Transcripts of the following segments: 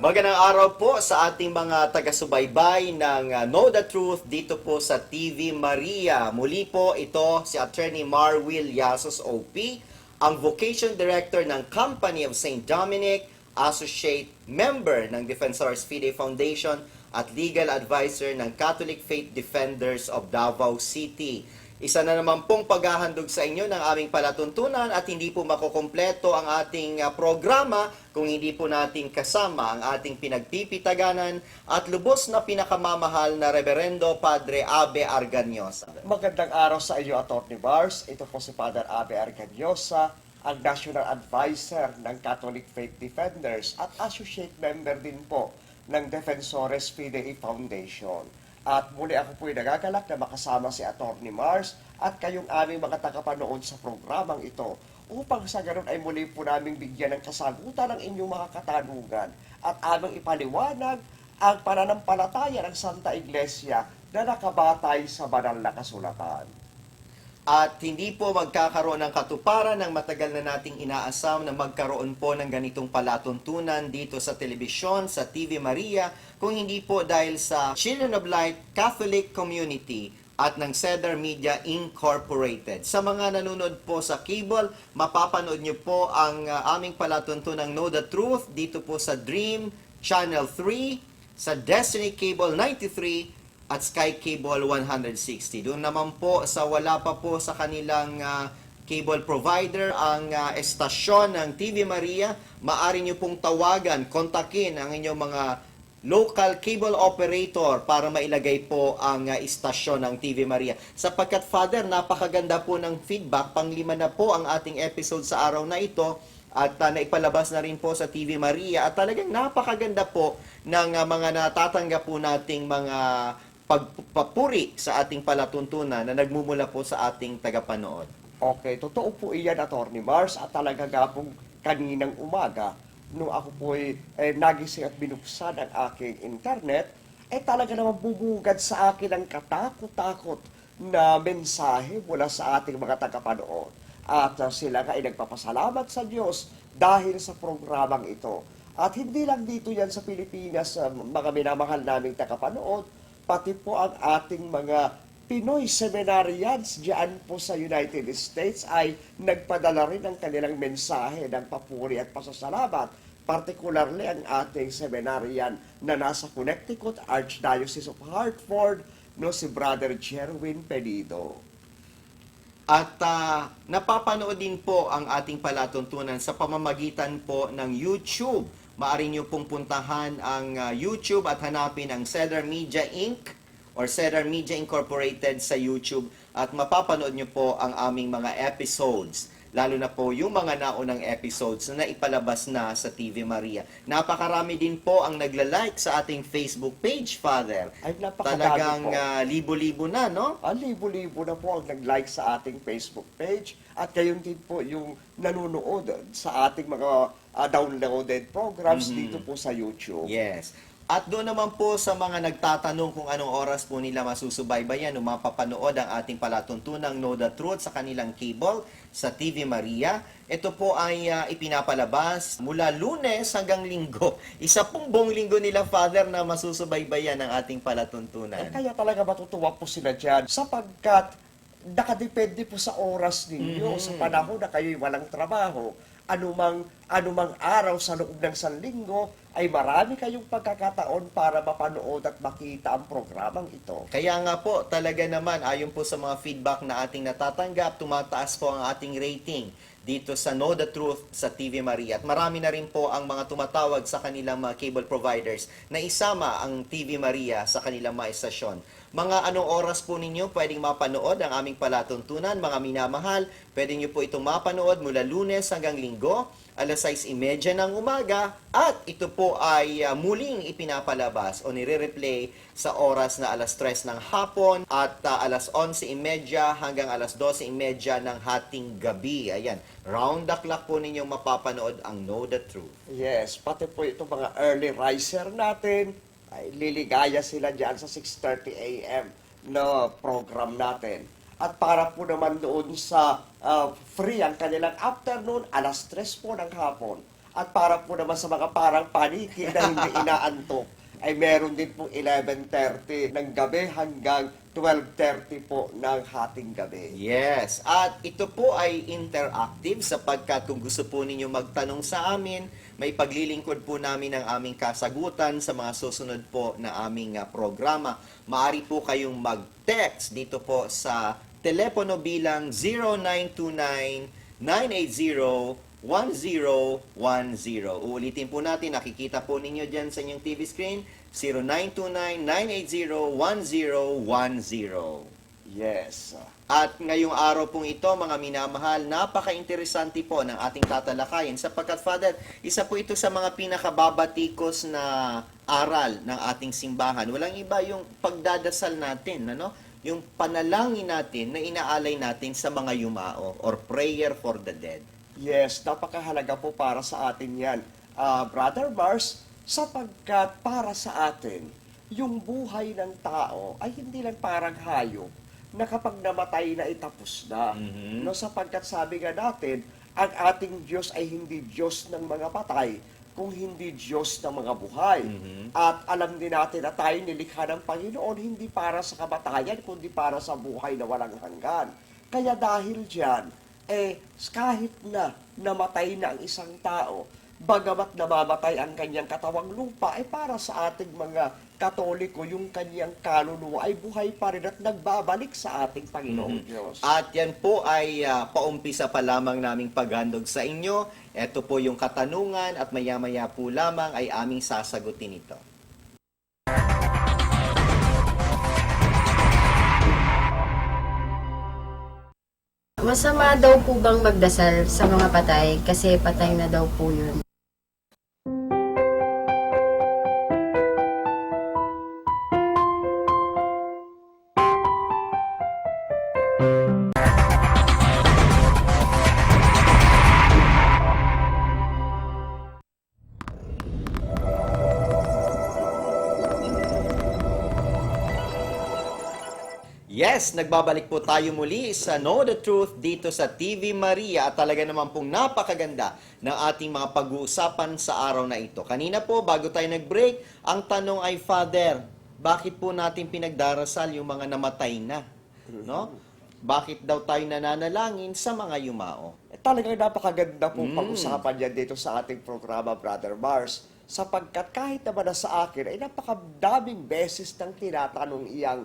Magandang araw po sa ating mga taga-subaybay ng Know the Truth dito po sa TV Maria. Muli po ito si Attorney Marwil Yasos OP, ang Vocation Director ng Company of St. Dominic, Associate Member ng Defensores Fidei Foundation at Legal Advisor ng Catholic Faith Defenders of Davao City. Isa na naman pong paghahandog sa inyo ng aming palatuntunan at hindi po makukumpleto ang ating programa kung hindi po natin kasama ang ating pinagpipitaganan at lubos na pinakamamahal na Reverendo Padre Abe Arganiosa. Magandang araw sa iyo, Atty. Bars. Ito po si Father Abe Arganiosa, ang National Advisor ng Catholic Faith Defenders at Associate Member din po ng Defensores Fidei Foundation. At muli ako po'y nagagalak na makasama si Atty. Mars at kayong aming mga tagapanood sa programang ito upang sa ganun ay muli po namin bigyan ng kasagutan ng inyong mga katanungan at aming ipaliwanag ang pananampalataya ng Santa Iglesia na nakabatay sa banal na kasulatan. At hindi po magkakaroon ng katuparan ng matagal na nating inaasam na magkaroon po ng ganitong palatuntunan dito sa telebisyon, sa TV Maria, kung hindi po dahil sa Children of Light Catholic Community at ng Cedar Media Incorporated. Sa mga nanonood po sa cable, mapapanood nyo po ang aming palatuntunang Know the Truth dito po sa Dream Channel 3, sa Destiny Cable 93, at Sky Cable 160. Doon naman po sa wala pa po sa kanilang cable provider ang estasyon ng TV Maria, maaari nyo pong tawagan, kontakin ang inyong mga local cable operator para mailagay po ang istasyon ng TV Maria. Sapagkat, Father, napakaganda po ng feedback, panglima na po ang ating episode sa araw na ito, at naipalabas na rin po sa TV Maria, at talagang napakaganda po ng mga natatanggap po nating mga pagpapuri sa ating palatuntunan na nagmumula po sa ating tagapanood. Okay, totoo po iyan, Atty. Mars, at talaga nga pong kaninang umaga, nung ako po'y nagising at binuksan ang aking internet, talaga naman bumugad sa akin ang katakot-takot na mensahe mula sa ating mga tagapanood. At sila nga ay nagpapasalamat sa Diyos dahil sa programang ito. At hindi lang dito yan sa Pilipinas, mga minamahal naming tagapanood, pati po ang ating mga Pinoy seminarians diyan po sa United States ay nagpadala rin ng kanilang mensahe ng papuri at pasasalamat. Particularly ang ating seminarian na nasa Connecticut, Archdiocese of Hartford, no, si Brother Jerwin Penido. At napapanood din po ang ating palatuntunan sa pamamagitan po ng YouTube. Maaari nyo pong puntahan ang YouTube at hanapin ang Cedar Media Inc. or Cedar Media Incorporated sa YouTube at mapapanood nyo po ang aming mga episodes. Lalo na po yung mga naunang episodes na naipalabas na sa TV Maria. Napakarami din po ang nagla-like sa ating Facebook page, Father. Ay, napakadami Talagang po. libo-libo na, no? Libo-libo na po ang nag-like sa ating Facebook page at gayon din po yung nanonood sa ating mga downloaded programs dito po sa YouTube. Yes. At doon naman po sa mga nagtatanong kung anong oras po nila masusubaybayan o mapapanood ang ating palatuntunang Know the Truth sa kanilang cable sa TV Maria. Ito po ay ipinapalabas mula Lunes hanggang Linggo. Isa pong buong linggo nila, Father, na masusubaybayan ang ating palatuntunan. Kaya talaga matutuwa po sila dyan sapagkat nakadepende po sa oras ninyo, sa panahon na kayo'y walang trabaho. Anumang araw sa loob ng sanlinggo ay marami kayong pagkakataon para mapanood at makita ang programang ito. Kaya nga po, talaga naman, ayon po sa mga feedback na ating natatanggap, tumataas po ang ating rating dito sa Know the Truth sa TV Maria. At marami na rin po ang mga tumatawag sa kanilang mga cable providers na isama ang TV Maria sa kanilang mga estasyon. Mga anong oras po ninyo pwedeng mapanood ang aming palatuntunan, mga minamahal? Pwede nyo po itong mapanood mula Lunes hanggang Linggo, alas 6:30 ng umaga, at ito po ay muling ipinapalabas o nire-replay sa oras na alas 3 ng hapon at alas 11:30 hanggang alas 12:30 ng hating gabi. Ayan, round the clock po ninyong mapapanood ang Know the Truth. Yes, pati po itong mga early riser natin, ay liligaya sila dyan sa 6:30 a.m. na program natin. At para po naman doon sa free ang kanilang afternoon, alas 3 po ng hapon, At para po naman sa mga parang paniki na hindi inaantok, ay meron din po 11:30 ng gabi hanggang 12:30 po ng hating gabi. Yes, at ito po ay interactive sapagkat kung gusto po ninyo magtanong sa amin, may paglilingkod po namin ang aming kasagutan sa mga susunod po na aming programa. Maari po kayong mag-text dito po sa telepono bilang 0929-980-1010. Uulitin po natin, nakikita po ninyo dyan sa inyong TV screen, 0929-980-1010. Yes. At ngayong araw pong ito, mga minamahal, napaka-interesante po ng ating tatalakayin sapagkat, Father, isa po ito sa mga pinakababatikos na aral ng ating simbahan. Walang iba yung pagdadasal natin, ano? Yung panalangin natin na inaalay natin sa mga yumao or prayer for the dead. Yes, napakahalaga po para sa atin yan. Brother Mars, sapagkat para sa atin, yung buhay ng tao ay hindi lang parang hayop na kapag namatay na itapos na. No, sapagkat sabi nga natin, ang ating Diyos ay hindi Diyos ng mga patay, kung hindi Diyos ng mga buhay. At alam din natin na tayo nilikha ng Panginoon hindi para sa kamatayan, kundi para sa buhay na walang hanggan. Kaya dahil dyan, kahit na namatay na ang isang tao, bagamat namamatay ang kanyang katawang lupa, ay para sa ating mga Katoliko, yung kanyang kaluluwa ay buhay pa rin at nagbabalik sa ating Panginoong Diyos. At yan po ay paumpisa pa lamang naming paghandog sa inyo. Ito po yung katanungan at maya-maya po lamang ay aming sasagutin ito. Masama daw po bang magdasal sa mga patay kasi patay na daw po yun? Yes, nagbabalik po tayo muli sa Know the Truth dito sa TV Maria at talaga naman pong napakaganda ng ating mga pag-uusapan sa araw na ito. Kanina po, bago tayo nag-break, ang tanong ay, Father, bakit po natin pinagdarasal yung mga namatay na? No? Bakit daw tayo nananalangin sa mga yumao? Talagang napakaganda po pag-usapan yan dito sa ating programa, Brother Mars, sapagkat kahit naman na sa akin ay napakadaming beses nang tinatanong iyang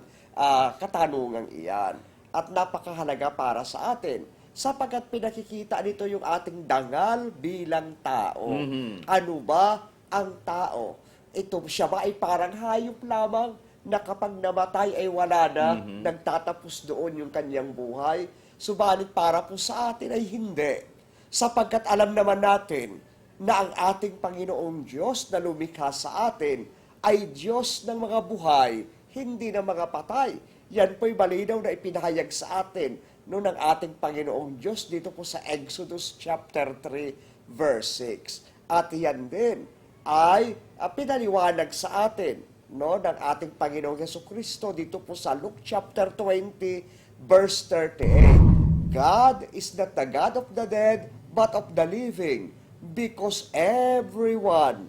katanungang iyan. At napakahalaga para sa atin sapagkat pinakikita nito yung ating dangal bilang tao. Ano ba ang tao? Ito siya ba ay parang hayop lamang na kapag namatay ay wala na, nagtatapos doon yung kanyang buhay? Subalit para po sa atin ay hindi. Sapagkat alam naman natin na ang ating Panginoong Diyos na lumikha sa atin ay Diyos ng mga buhay, hindi na mga patay. Yan po'y malinaw na ipinahayag sa atin noon ng ating Panginoong Diyos dito po sa Exodus chapter 3 verse 6. At yan din ay pinaliwanag sa atin ng ating Panginoong Jesucristo dito po sa Luke chapter 20 verse 38. God is not the God of the dead but of the living, because everyone,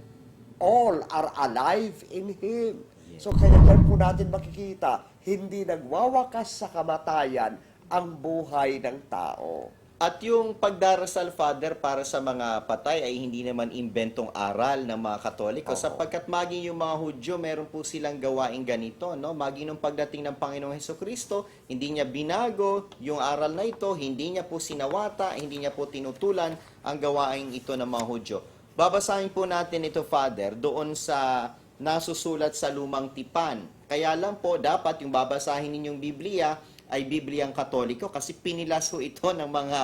all are alive in Him. So kaya dyan po natin makikita, hindi nagwawakas sa kamatayan ang buhay ng tao. At yung pagdarasal, Father, para sa mga patay ay hindi naman inventong aral ng mga Katoliko sapagkat maging yung mga Hudyo, meron po silang gawain ganito, no? Maging nung pagdating ng Panginoong Hesukristo, hindi niya binago yung aral na ito, hindi niya po sinawata, hindi niya po tinutulan ang gawain ito ng mga Hudyo. Babasahin po natin ito, Father, doon sa nasusulat sa Lumang Tipan. Kaya lang po, dapat yung babasahin ninyong Biblia ay Bibliang Katoliko kasi pinilas ho ito ng mga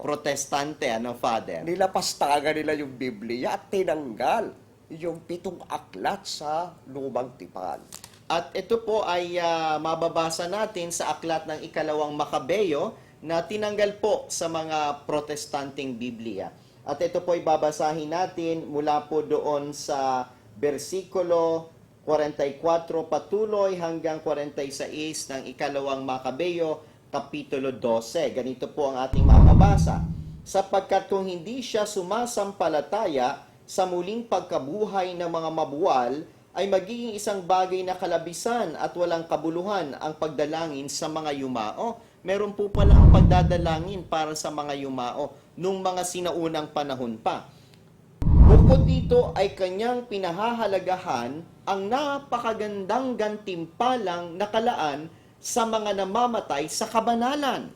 Protestante, Father? Nilapastagan nila yung Biblia at tinanggal yung 7 aklat sa Lumang Tipan. At ito po ay mababasa natin sa aklat ng Ikalawang Makabeyo na tinanggal po sa mga Protestanteng Biblia. At ito po ay babasahin natin mula po doon sa versikulo 44 patuloy hanggang 46 ng Ikalawang Makabeyo, Kapitulo 12. Ganito po ang ating mababasa. sapagkat kung hindi siya sumasampalataya sa muling pagkabuhay ng mga mabuwal, ay magiging isang bagay na kalabisan at walang kabuluhan ang pagdalangin sa mga yumao. Meron po palang pagdadalangin para sa mga yumao nung mga sinaunang panahon pa. Bukod dito ay kanyang pinahahalagahan ang napakagandang gantimpalang nakalaan sa mga namamatay sa kabanalan.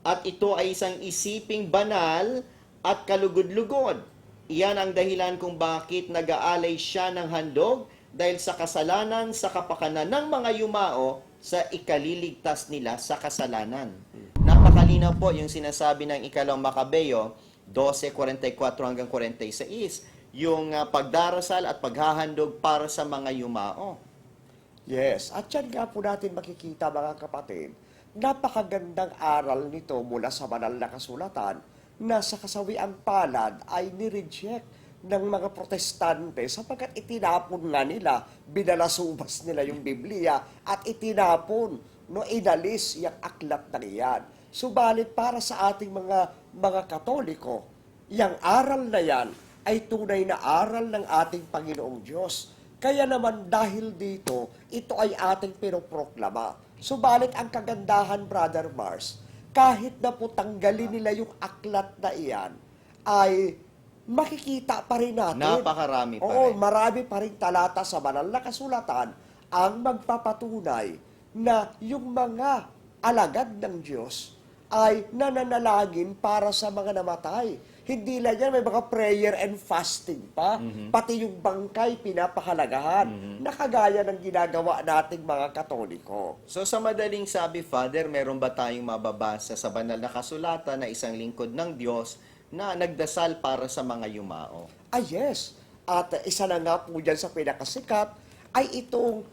At ito ay isang isiping banal at kalugod-lugod. Iyan ang dahilan kung bakit nag-aalay siya ng handog dahil sa kasalanan sa kapakanan ng mga yumao sa ikaliligtas nila sa kasalanan. Napakalinaw po yung sinasabi ng ikalawang Makabeo 12:44 hanggang 46, yung pagdarasal at paghahandog para sa mga yumao. Yes, at yan nga po natin makikita mga kapatid, napakagandang aral nito mula sa banal na kasulatan na sa kasawiang palad ay nireject ng mga protestante sapagkat itinapon nga nila, binalasubas nila yung Biblia at itinapon, no, inalis yung aklat na iyan. Subalit para sa ating mga Katoliko, yung aral na yan ay tunay na aral ng ating Panginoong Diyos. Kaya naman dahil dito, ito ay ating pinoproklama. Subalit ang kagandahan, Brother Mars, kahit na po tanggalin nila yung aklat na iyan, ay makikita pa rin natin. Napakarami pa Oo, rin. marami pa rin talata sa banal na kasulatan ang magpapatunay na yung mga alagad ng Diyos ay nananalangin para sa mga namatay. Hindi lang yan, may mga prayer and fasting pa. Pati yung bangkay pinapahalagahan. Nakagaya ng ginagawa nating mga Katoliko. So sa madaling sabi, Father, meron ba tayong mababasa sa banal na kasulatan na isang lingkod ng Diyos na nagdasal para sa mga yumao? Ah, yes. At isa na nga po dyan sa pinakasikat ay itong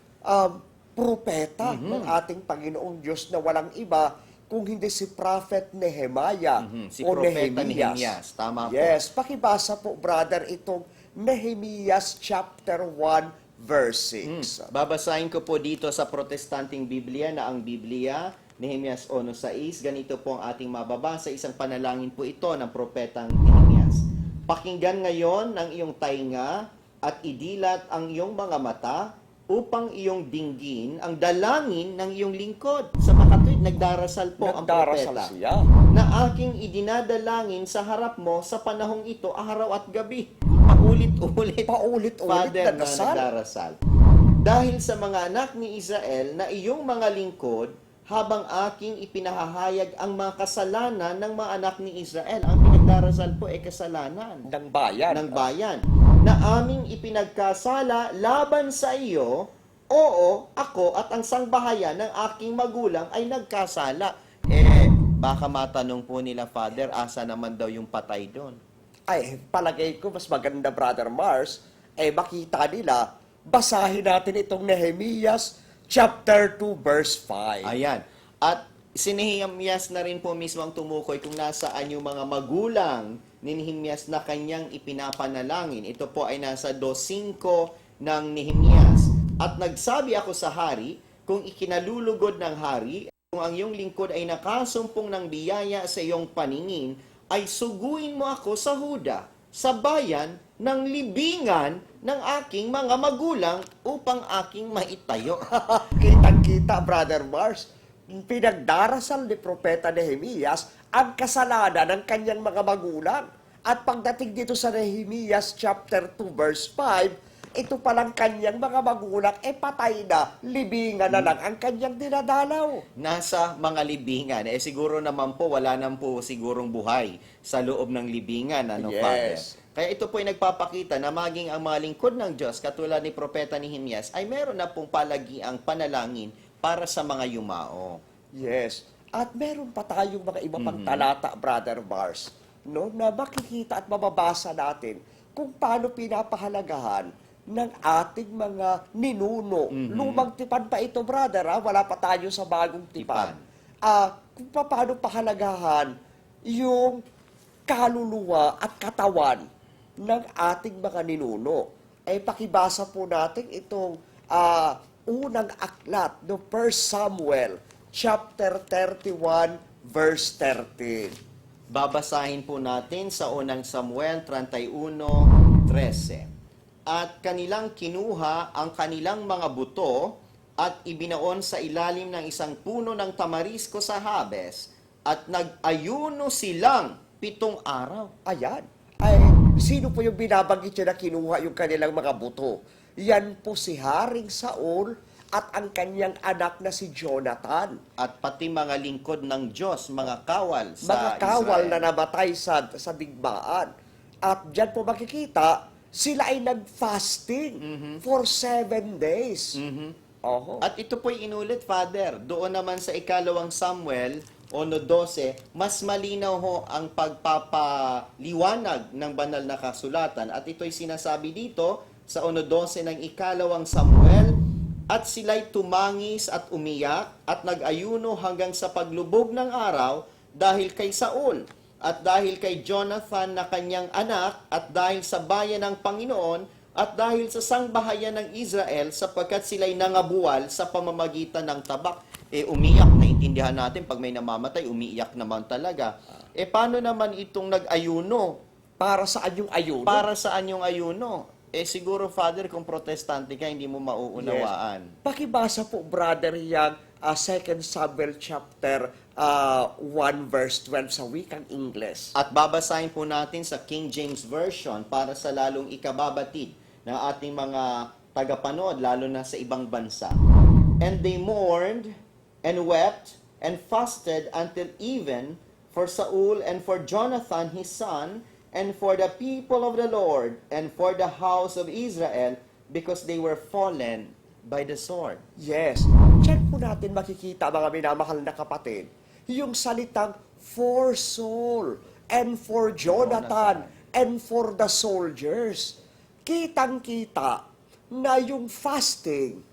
propeta ng ating Panginoong Diyos na walang iba kung hindi si Prophet Nehemiah Si o Propeta Nehemias. Nehemias. Tama po. Yes, pakibasa po, brother, itong Nehemias chapter 1, verse 6. Babasahin ko po dito sa Protestanting Biblia na ang Biblia, Nehemias 1:6. Ganito po ang ating mababasa. Isang panalangin po ito ng Propetang Nehemias. Pakinggan ngayon ang iyong tainga at idilat ang iyong mga mata upang iyong dinggin ang dalangin ng iyong lingkod. Sa makatuwid, nagdarasal po ang Nagdarasal propeta siya. na aking idinadalangin sa harap mo sa panahong ito, araw at gabi. Paulit-ulit. Paulit-ulit Father, na na dasal. nagdarasal. Dahil sa mga anak ni Israel na iyong mga lingkod, habang aking ipinahahayag ang mga kasalanan ng mga anak ni Israel. Ang pinagdarasal po ay kasalanan Ng bayan. ng bayan na aming ipinagkasala laban sa iyo. Oo, ako at ang sangbahayan ng aking magulang ay nagkasala. Baka matanong po nila, Father, asa naman daw yung patay doon? Ay, palagay ko mas maganda, Brother Mars, makita nila, basahin natin itong Nehemias chapter 2, verse 5. Ayan. At si Nehemias na rin po mismo ang tumukoy kung nasaan yung mga magulang ni Nehemias na kanyang ipinapanalangin. Ito po ay nasa 2:5 ng Nehemias. At nagsabi ako sa hari, kung ikinalulugod ng hari, kung ang iyong lingkod ay nakasumpong ng biyaya sa iyong paningin, ay suguin mo ako sa Huda, sa bayan ng libingan ng aking mga magulang upang aking maitayo. Kitang-kita, Brother Mars, pinagdarasal ni Propeta Nehemias ang kasalanan ng kanyang mga magulang. At pagdating dito sa Nehemias chapter 2, verse 5, ito palang kanyang mga magulang, patay na, libingan na lang ang kanyang dinadalaw. Nasa mga libingan. Siguro naman po, wala naman po sigurong buhay sa loob ng libingan, ano, Yes. Father? Kaya ito po ay nagpapakita na maging ang mga lingkod ng Diyos, katulad ni Propeta Nehemias, ay meron na pong palagiang panalangin para sa mga yumao. Yes. At meron pa tayong mga iba pang talata, Brother Mars, no, na makikita at mababasa natin kung paano pinapahalagahan ng ating mga ninuno. Lumang tipan pa ito, brother, wala pa tayo sa bagong tipan. Kung paano pahalagahan yung kaluluwa at katawan ng ating mga ninuno. Pakibasa po natin itong unang aklat, no, 1 Samuel, chapter 31, verse 13. Babasahin po natin sa unang Samuel 31:13. At kanilang kinuha ang kanilang mga buto at ibinaon sa ilalim ng isang puno ng tamarisko sa Habes at nag-ayuno silang 7 araw. Ayan. Ay, sino po yung binabanggit niya na kinuha yung kanilang mga buto? Yan po si Haring Saul at ang kanyang anak na si Jonathan. At pati mga lingkod ng Diyos, mga kawal sa Mga kawal Israel. na namatay sa digmaan. At dyan po makikita, sila ay nag-fasting for 7 days. Oho. At ito po'y inulit, Father. Doon naman sa ikalawang Samuel, 1:12, mas malinaw ho ang pagpapaliwanag ng banal na kasulatan. At ito'y sinasabi dito sa 1:12 ng ikalawang Samuel, at sila'y tumangis at umiyak at nag-ayuno hanggang sa paglubog ng araw dahil kay Saul at dahil kay Jonathan na kanyang anak at dahil sa bayan ng Panginoon at dahil sa sangbahayan ng Israel sapagkat sila'y nangabuwal sa pamamagitan ng tabak. Umiyak, naintindihan natin pag may namamatay, umiiyak naman talaga. Paano naman itong nag-ayuno? Para saan yung ayuno? Para saan yung ayuno? Siguro, Father, kung protestante ka, hindi mo mauunawaan. Yes. Pakibasa po, brother, yung 2 Samuel chapter 1 verse 12 sa wikang Ingles. At babasahin po natin sa King James Version para sa lalong ikababatid ng ating mga tagapanood, lalo na sa ibang bansa. And they mourned and wept and fasted until even for Saul and for Jonathan his son and for the people of the Lord and for the house of Israel because they were fallen by the sword. Yes. Check po natin makikita, mga minamahal na kapatid, yung salitang for Saul and for Jonathan and for the soldiers. Kitang-kita na yung fasting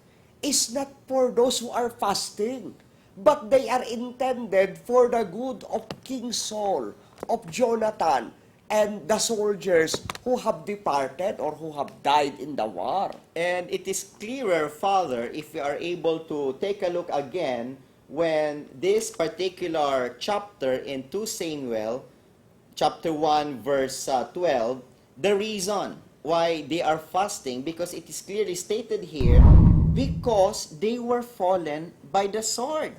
is not for those who are fasting, but they are intended for the good of King Saul, of Jonathan, and the soldiers who have departed or who have died in the war. And it is clearer, Father, if we are able to take a look again when this particular chapter in 2 Samuel, chapter 1, verse 12, the reason why they are fasting, because it is clearly stated here, because they were fallen by the sword.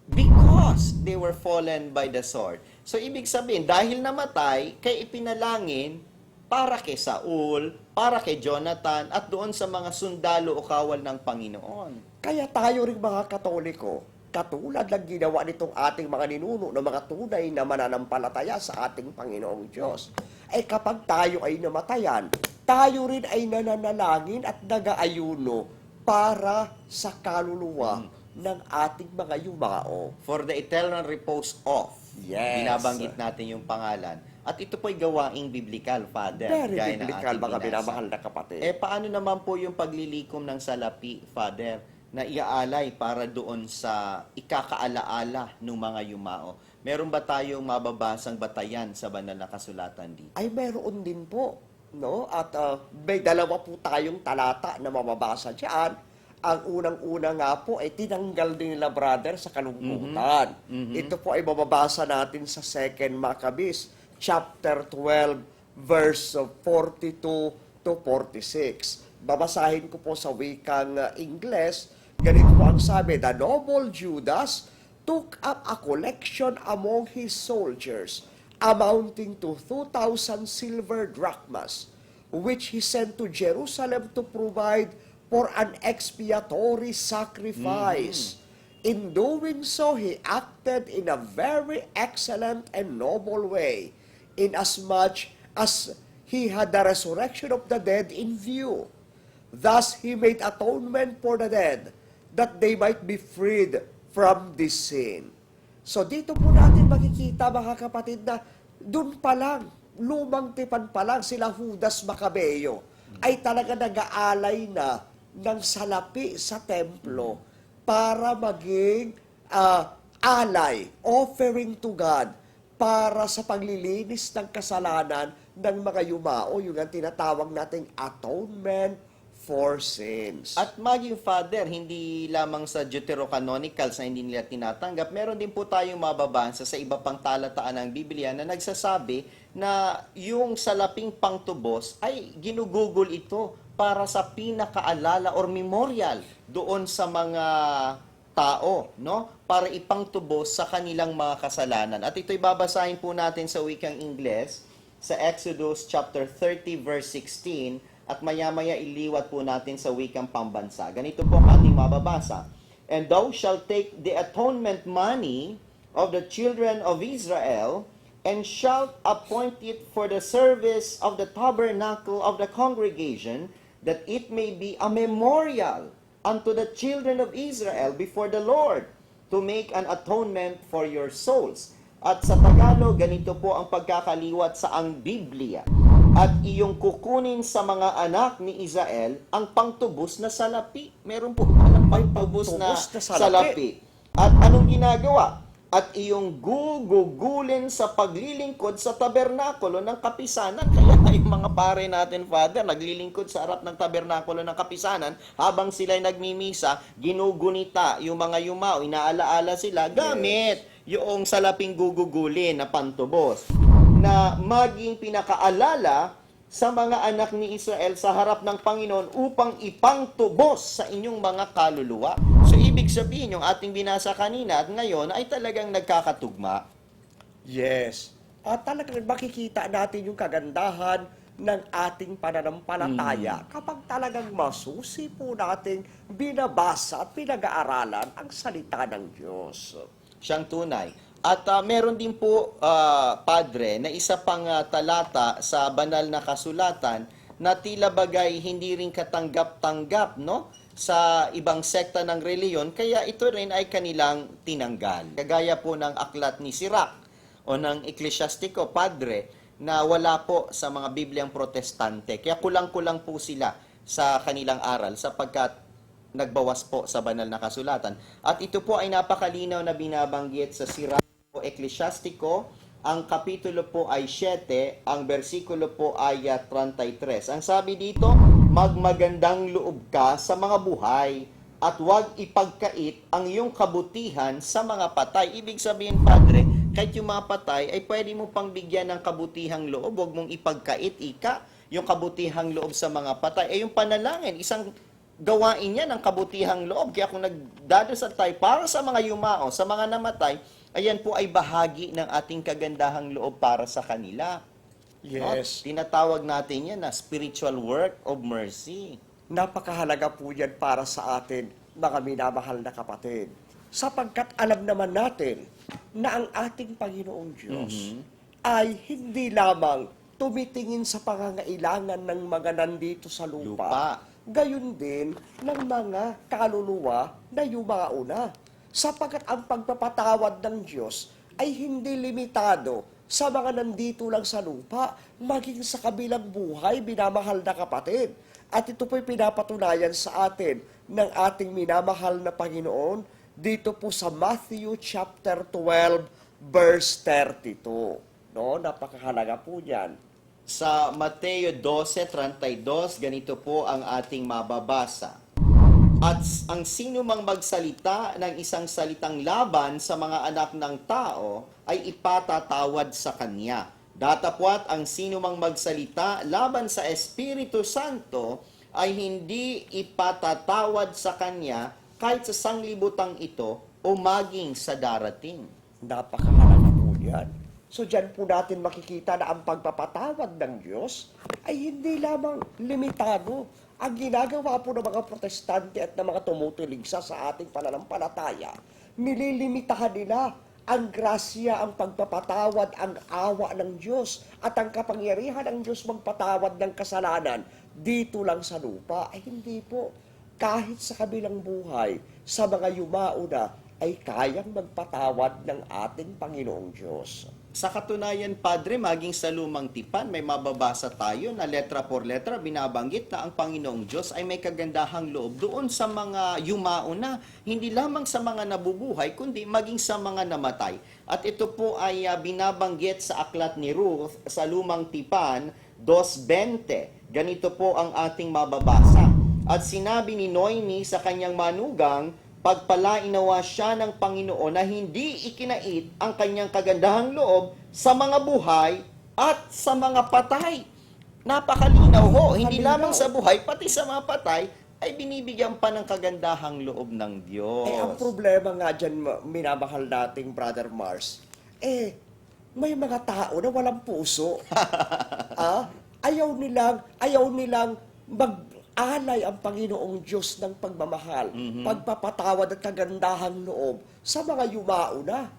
Because they were fallen by the sword. So, ibig sabihin, dahil namatay, kay ipinalangin para kay Saul, para kay Jonathan, at doon sa mga sundalo o kawal ng Panginoon. Kaya tayo rin mga Katoliko, katulad ng ginawa nitong ating mga ninuno ng mga tunay na mananampalataya sa ating Panginoong Diyos, ay kapag tayo ay namatayan, tayo rin ay nananalangin at nag-aayuno para sa kaluluwa ng ating mga yumao. For the eternal repose of. Yes. Binabanggit natin yung pangalan. At ito po'y gawaing biblikal, Father. Very gaya ng biblical, ating mga binasa. minamahal na kapatid. Paano naman po yung paglilikom ng salapi, Father, na iaalay para doon sa ikakaalaala ng mga yumao? Meron ba tayong mababasang batayan sa banal na kasulatan dito? Ay meron din po, no? At may dalawa po tayong talata na mababasa diyan. Ang unang-una nga po ay tinanggal din nila, brother, sa kalungkutan. Ito po ay mababasa natin sa 2 Maccabees chapter 12 verse 42 to 46. Babasahin ko po sa wikang Ingles. Ganito po ang sabi, "The noble Judas took up a collection among his soldiers amounting to 2,000 silver drachmas, which he sent to Jerusalem to provide for an expiatory sacrifice. In doing so, he acted in a very excellent and noble way, inasmuch as he had the resurrection of the dead in view. Thus, he made atonement for the dead, that they might be freed from this sin." So dito po natin makikita, mga kapatid, na dun pa lang, lumang tipan pa lang, sila Judas Maccabeo ay talaga nag-aalay na ng salapi sa templo para maging alay, offering to God, para sa paglilinis ng kasalanan ng mga yumao, yung ang tinatawag nating atonement for sins. At maging Father, hindi lamang sa Deuterocanonicals na hindi nila tinatanggap, meron din po tayong mababasa sa iba pang talataan ng Biblia na nagsasabi na yung salaping pangtubos ay ginugugol ito para sa pinakaalala or memorial doon sa mga tao, no? Para ipangtubos sa kanilang mga kasalanan. At ito'y babasahin po natin sa wikang Ingles sa Exodus chapter 30 verse 16 at maya-maya iliwat po natin sa wikang pambansa. Ganito po ang ating mababasa. And thou shalt take the atonement money of the children of Israel and shalt appoint it for the service of the tabernacle of the congregation, that it may be a memorial unto the children of Israel before the Lord, to make an atonement for your souls. At sa Tagalog, ganito po ang pagkakaliwat sa ang Biblia. At iyong kukunin sa mga anak ni Israel ang pangtubos na salapi. Meron po palang pangtubos na salapi. At anong ginagawa? At iyong gugugulin sa paglilingkod sa tabernakulo ng kapisanan. Kaya yung mga pare natin, Father, naglilingkod sa harap ng tabernakulo ng kapisanan, habang sila'y nagmimisa, ginugunita yung mga yumao, inaalaala sila, gamit yung salaping gugugulin na pantubos, na maging pinakaalala sa mga anak ni Israel sa harap ng Panginoon upang ipangtubos sa inyong mga kaluluwa. So, ibig sabihin, yung ating binasa kanina at ngayon ay talagang nagkakatugma. Yes. At talagang makikita natin yung kagandahan ng ating pananampalataya kapag talagang masusi po nating binabasa at pinag-aaralan ang salita ng Diyos. Siyang tunay. At meron din po, Padre, na isa pang talata sa banal na kasulatan na tila bagay hindi rin katanggap-tanggap, no, sa ibang sekta ng reliyon, kaya ito rin ay kanilang tinanggal. Kagaya po ng aklat ni Sirach o ng Eklesiastiko, Padre, na wala po sa mga Bibliang protestante. Kaya kulang-kulang po sila sa kanilang aral sapagkat nagbawas po sa banal na kasulatan. At ito po ay napakalinaw na binabanggit sa Sirach o Eklesiastiko. Ang kapitulo po ay 7, ang bersikulo po ay 33. Ang sabi dito, magmagandang loob ka sa mga buhay at huwag ipagkait ang iyong kabutihan sa mga patay. Ibig sabihin, Padre, kahit yung mga patay ay pwede mo pang bigyan ng kabutihang loob, huwag mong ipagkait, yung kabutihang loob sa mga patay. Yung panalangin, isang gawain niya ng kabutihang loob. Kaya kung nagdadasal tayo para sa mga yumao, sa mga namatay, ayan po ay bahagi ng ating kagandahang loob para sa kanila. Yes. No? Tinatawag natin yan na spiritual work of mercy. Napakahalaga po yan para sa atin, mga minamahal na kapatid. Sapagkat alam naman natin na ang ating Panginoong Diyos ay hindi lamang tumitingin sa pangangailangan ng mga nandito sa lupa. Gayon din ng mga kaluluwa na yumauna. Sapagkat ang pagpapatawad ng Diyos ay hindi limitado sa mga nandito lang sa lupa, maging sa kabilang buhay, minamahal na kapatid. At ito po'y pinapatunayan sa atin ng ating minamahal na Panginoon dito po sa Matthew chapter 12, verse 32. No, napakahalaga po yan. Sa Mateo 12:32, ganito po ang ating mababasa. At ang sino mang magsalita ng isang salitang laban sa mga anak ng tao ay ipatatawad sa kanya. Datapwat ang sino mang magsalita laban sa Espiritu Santo ay hindi ipatatawad sa kanya kahit sa sanglibutang ito o maging sa darating. Napakahalaga po yan. So dyan po natin makikita na ang pagpapatawad ng Diyos ay hindi lamang limitado. Ang ginagawa po ng mga protestante at ng mga tumutuligsa sa ating pananampalataya, nililimitahan nila ang grasya, ang pagpapatawad, ang awa ng Diyos at ang kapangyarihan ng Diyos magpatawad ng kasalanan dito lang sa lupa. Ay hindi po. Kahit sa kabilang buhay, sa mga yumauna, ay kayang magpatawad ng ating Panginoong Diyos. Sa katunayan, Padre, maging sa lumang tipan, may mababasa tayo na letra por letra binabanggit na ang Panginoong Diyos ay may kagandahang loob doon sa mga yumauna, hindi lamang sa mga nabubuhay, kundi maging sa mga namatay. At ito po ay binabanggit sa aklat ni Ruth sa lumang tipan, 2:20. Ganito po ang ating mababasa. At sinabi ni Noemi sa kanyang manugang, pagpalain nawa siya ng Panginoon na hindi ikinait ang kanyang kagandahang loob sa mga buhay at sa mga patay. Napakalinaw ho, hindi Napakalinaw. lamang sa buhay, pati sa mga patay, ay binibigyan pa ng kagandahang loob ng Diyos. Ang problema nga dyan, minamahal nating Brother Mars, may mga tao na walang puso. Ayaw nilang mag-alay ang Panginoong Diyos ng pagmamahal, pagpapatawad at kagandahang loob sa mga yumao na.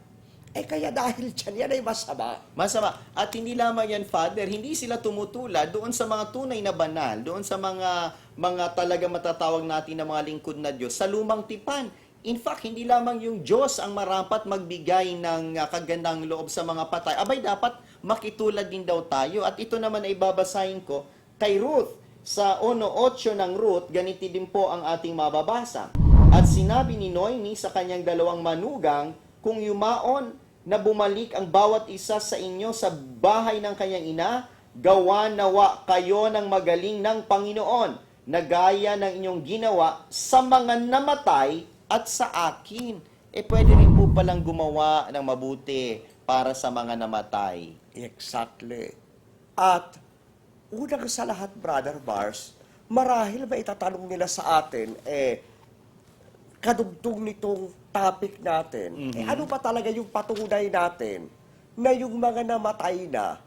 Kaya dahil dyan, yan ay masama. Masama. At hindi lamang yan, Father, hindi sila tumutulad doon sa mga tunay na banal, doon sa mga talaga matatawag natin na mga lingkod na Diyos, sa lumang tipan. In fact, hindi lamang yung Diyos ang marapat magbigay ng kagandang loob sa mga patay. Abay, dapat makitulad din daw tayo. At ito naman ay babasahin ko kay Ruth. Sa 1:8 ng Ruth, ganito din po ang ating mababasa. At sinabi ni Noemi sa kanyang dalawang manugang, kung yumaon na bumalik ang bawat isa sa inyo sa bahay ng kanyang ina, gawa nawa kayo ng magaling ng Panginoon, na gaya ng inyong ginawa sa mga namatay at sa akin. Pwede rin po palang gumawa ng mabuti para sa mga namatay. Exactly. At unang sa lahat, Brother Mars, marahil ba itatanong nila sa atin, kadugtong nitong topic natin, ano ba talaga yung patunay natin na yung mga namatay na,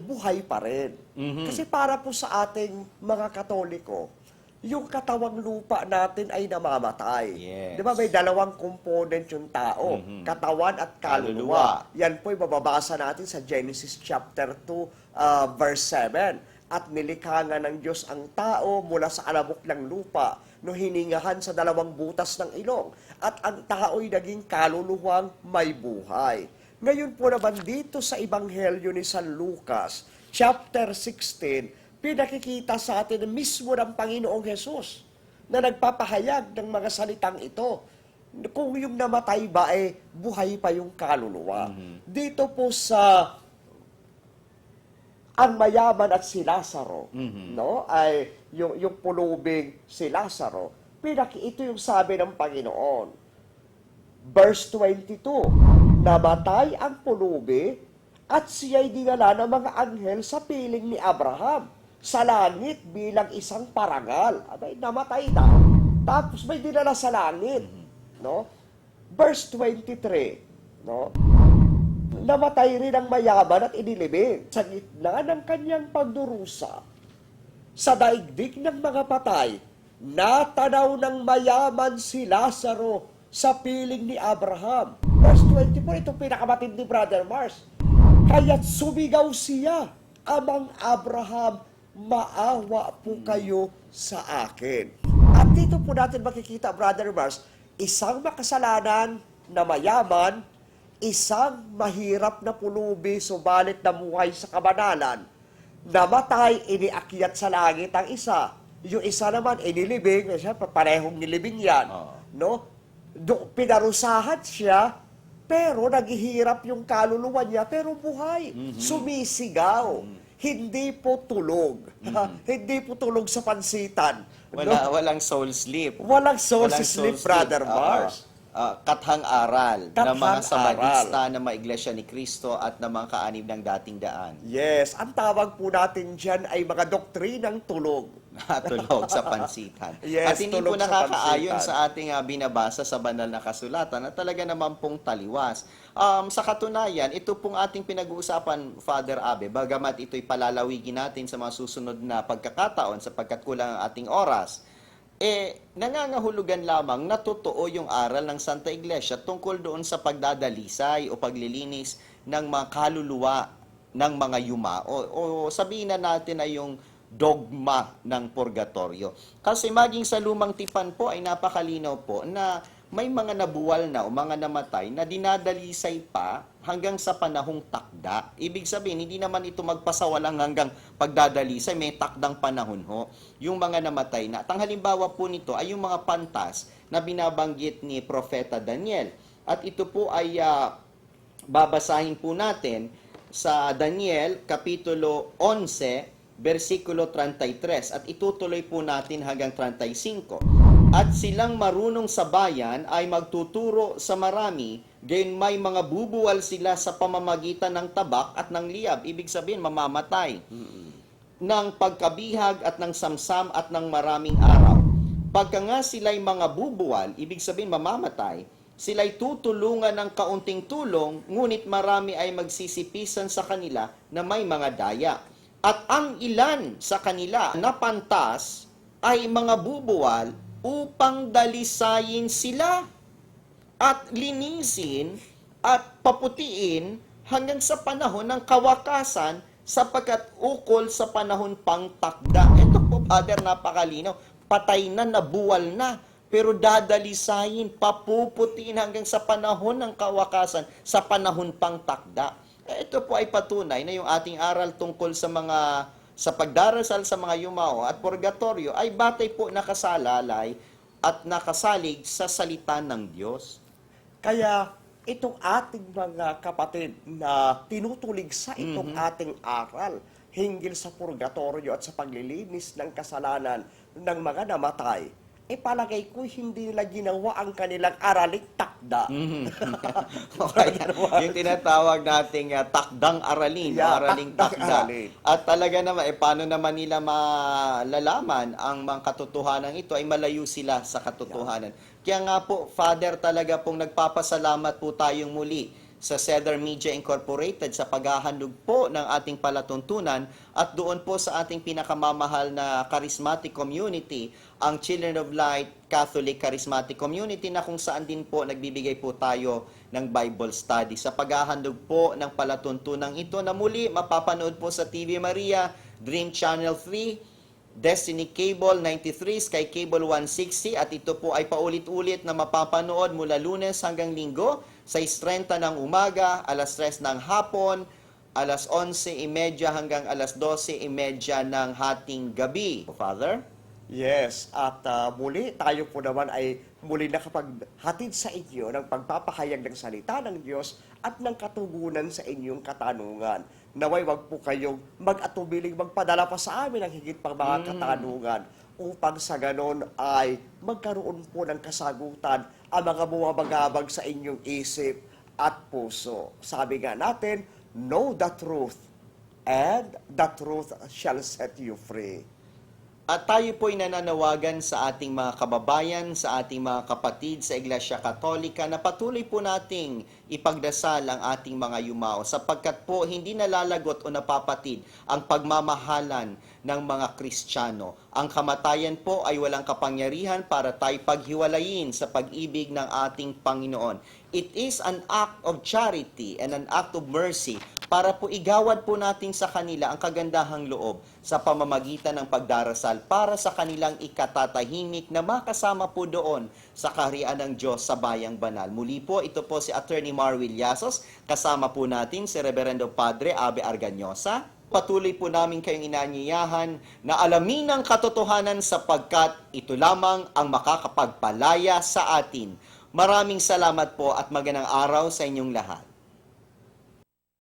buhay pa rin. Kasi para po sa ating mga Katoliko, yung katawang lupa natin ay namamatay. Yes. Di ba may dalawang component yung tao, katawan at kaluluwa. Yan po'y mababasa natin sa Genesis chapter 2, verse 7. At nilikha nga ng Diyos ang tao mula sa alamok ng lupa, no hiningahan sa dalawang butas ng ilong. At ang tao'y naging kaluluwang may buhay. Ngayon po naman dito sa Ebanghelyo ni San Lucas, chapter 16, pinakikita sa atin mismo ng Panginoong Jesus na nagpapahayag ng mga salitang ito. Kung yung namatay ba, buhay pa yung kaluluwa. Dito po sa ang mayaman at si Lazaro, no? Ay yung pulubing si Lazaro. Ito yung sabi ng Panginoon. Verse 22, namatay ang pulubi at siya'y dinala ng mga anghel sa piling ni Abraham sa langit bilang isang parangal. Abay, namatay na. Tapos may dinala sa langit, no? Verse 23, no? Namatay rin ang mayaman at inilibing sa gitna ng kanyang pagdurusa. Sa daigdig ng mga patay, natanaw ng mayaman si Lazaro sa piling ni Abraham. Verse 24, ito pinakamatindi, Brother Mars. Kaya't sumigaw siya, Amang Abraham, maawa po kayo sa akin. At dito po natin makikita, Brother Mars, isang makasalanan na mayaman, isang mahirap na pulubi, subalit namuhay sa kabanalan, namatay, iniakyat sa langit ang isa. Yung isa naman, inilibing, parehong nilibing yan. No? Pinarusahan siya, pero naghihirap yung kaluluwa niya, pero buhay. Sumisigaw. Hindi po tulog. Hindi po tulog sa pansitan. Walang soul sleep. Walang soul sleep, Brother Mars. Kathang aral ng mga Kathang samadista ng mga iglesia ni Kristo at ng mga kaanib ng dating daan. Yes, ang tawag po natin dyan ay mga doktrinang tulog. Tulog sa pansitan. Yes, at hindi po tulog sa nakakaayon pansitan. sa ating binabasa sa banal na kasulatan na talaga naman pong taliwas. Sa katunayan, ito pong ating pinag-uusapan, Father Abe, bagamat ito'y palalawigin natin sa mga susunod na pagkakataon sapagkat kulang ang ating oras, nangangahulugan lamang na totoo yung aral ng Santa Iglesia tungkol doon sa pagdadalisay o paglilinis ng mga kaluluwa ng mga yumao. O sabihin na natin ay yung dogma ng purgatorio. Kasi maging sa lumang tipan po ay napakalinaw po na may mga nabuwal na o mga namatay na dinadalisay pa hanggang sa panahong takda. Ibig sabihin, hindi naman ito magpasawalang hanggang pagdadalisay, may takdang panahon ho. Yung mga namatay na. At ang halimbawa po nito ay yung mga pantas na binabanggit ni Propeta Daniel. At ito po ay babasahin po natin sa Daniel, Kapitulo 11, versikulo 33 at itutuloy po natin hanggang 35. At silang marunong sa bayan ay magtuturo sa marami, gayon may mga bubuwal sila sa pamamagitan ng tabak at ng liyab, ibig sabihin mamamatay, ng pagkabihag at ng samsam at ng maraming araw. Pagka nga sila'y mga bubuwal, ibig sabihin mamamatay, sila'y tutulungan ng kaunting tulong, ngunit marami ay magsisipisan sa kanila na may mga daya. At ang ilan sa kanila na pantas ay mga bubuwal upang dalisayin sila at linisin at paputiin hanggang sa panahon ng kawakasan sapagkat ukol sa panahon pang takda. Ito po, Father, napakalinaw. Patay na, nabuwal na, pero dadalisayin, papuputiin hanggang sa panahon ng kawakasan, sa panahon pang takda. Ito po ay patunay na yung ating aral tungkol sa pagdarasal sa mga yumao at purgatorio ay batay po nakasalalay at nakasalig sa salita ng Diyos. Kaya itong ating mga kapatid na tinutulig sa itong ating aral hinggil sa purgatorio at sa paglilinis ng kasalanan ng mga namatay, palagay ko hindi nila ginawa ang kanilang araling takda. Okay. Yung tinatawag nating takdang aralin, Yeah, araling takdang takda. aralin. At talaga naman, paano naman nila malalaman ang mga katotohanan ito ay malayo sila sa katotohanan. Kaya nga po, Father, talaga pong nagpapasalamat po tayong muli sa Cedar Media Incorporated sa paghahandog po ng ating palatuntunan at doon po sa ating pinakamamahal na charismatic community, ang Children of Light Catholic Charismatic Community, na kung saan din po nagbibigay po tayo ng Bible study. Sa paghahandog po ng palatuntunan ito na muli mapapanood po sa TV Maria, Dream Channel 3, Destiny Cable 93, Sky Cable 160 at ito po ay paulit-ulit na mapapanood mula Lunes hanggang Linggo sa 6:30 ng umaga, alas 3 ng hapon, alas 11:30 hanggang alas 12:30 ng hating gabi. Father? Yes, at muli tayo po naman ay muli nakapaghatid sa inyo ng pagpapahayag ng salita ng Diyos at ng katugunan sa inyong katanungan. Naway wag po kayong mag-atubiling magpadala pa sa amin ng higit pang mga katanungan upang sa ganon ay magkaroon po ng kasagutan ang mga bumabagabag sa inyong isip at puso. Sabi nga natin, know the truth and the truth shall set you free. At tayo po'y nananawagan sa ating mga kababayan, sa ating mga kapatid sa Iglesia Katolika na patuloy po nating ipagdasal ang ating mga yumao sapagkat po hindi nalalagot o napapatid ang pagmamahalan ng mga Kristiyano. Ang kamatayan po ay walang kapangyarihan para tayo paghiwalayin sa pag-ibig ng ating Panginoon. It is an act of charity and an act of mercy para po igawad po natin sa kanila ang kagandahang loob sa pamamagitan ng pagdarasal para sa kanilang ikatatahimik na makasama po doon sa kaharian ng Diyos sa bayang banal. Muli po, ito po si Attorney Mar Villasos, kasama po natin si Reverendo Padre Abe Arganyosa. Patuloy po namin kayong inaanyayahan na alamin ang katotohanan sapagkat ito lamang ang makakapagpalaya sa atin. Maraming salamat po at magandang araw sa inyong lahat.